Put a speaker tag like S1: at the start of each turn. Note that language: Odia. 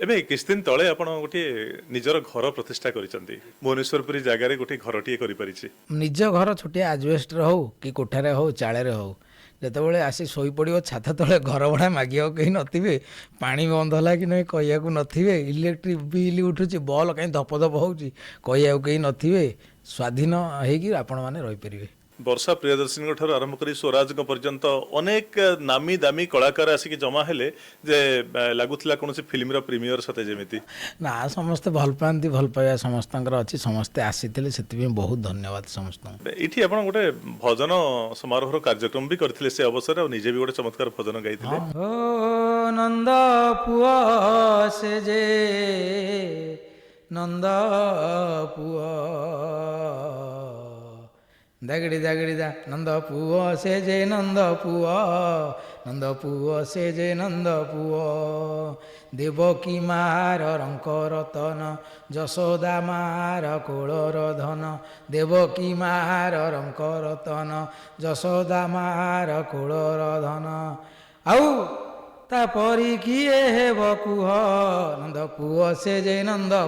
S1: ଏବେ କିଛି दिन तले आपण गोटे निजर घर प्रतिष्ठा करिसंती भुवनेश्वरपुरी जगार गोटे घरटीए करिपारिछि
S2: निज घर छोटिया आजबेस्टर हो कि कोठारे हो चाले हो ଯେତେବେଳେ ଆସି ଶୋଇପଡ଼ିବ ଛାତ ତଳେ ଘର ଭଡ଼ା ମାଗିବାକୁ କେହି ନଥିବେ, ପାଣି ବନ୍ଦ ହେଲା କି ନାହିଁ କହିବାକୁ ନଥିବେ, ଇଲେକ୍ଟ୍ରିକ୍ ବିଲ୍ ଉଠୁଛି ବଲ୍ କାହିଁ ଧପ ଧପ ହେଉଛି କହିବାକୁ କେହି ନଥିବେ, ସ୍ୱାଧୀନ ହେଇକି ଆପଣମାନେ ରହିପାରିବେ।
S1: वर्षा प्रियदर्शनी ठार आरंभ कर स्वराज पर्यंत अनेक नामी दामी कलाकार आसिक जमा हेले जे लगुला कौन फिल्म प्रीमियर सते जमी
S2: ना समस्ते भल पाती भल पाइबा समस्तଙ୍କର ଅଛି ସମସ୍ତେ ଆସିଥିଲେ ସେଥିପାଇଁ ବହୁତ ଧନ୍ୟବାଦ ସମସ୍ତଙ୍କୁ।
S1: ଏଠି ଆପଣ ଗୋଟେ ଭଜନ ସମାରୋହର କାର୍ଯ୍ୟକ୍ରମ ବି କରିଥିଲେ ସେ ଅବସରରେ ଆଉ ନିଜେ ବି ଗୋଟେ ଚମତ୍କାର ଭଜନ ଗାଇଥିଲେ।
S2: ଓ ନନ୍ଦ ପୁଅ ସେ ଯେ ନନ୍ଦ ପୁଅ ଦାଗିଡ଼ି ଦାଗିଡ଼ି ଦା ନନ୍ଦ ପୁଅ ସେ ଯେ ନନ୍ଦ ପୁଅ ସେ ଯେ ନନ୍ଦ ପୁଅ ଦେବକୀ ମାର ରଙ୍କ ରତନ ଯଶୋଦା ମାର କୋଳର ଧନ ଦେବକୀ ମାର ରଙ୍କ ରତନ ଯଶୋଦା ମାର କୋଳର ଧନ ଆଉ ତାପରି କିଏ ହେବ କୁହ ନନ୍ଦ ପୁଅ ସେ ଯେ ନନ୍ଦ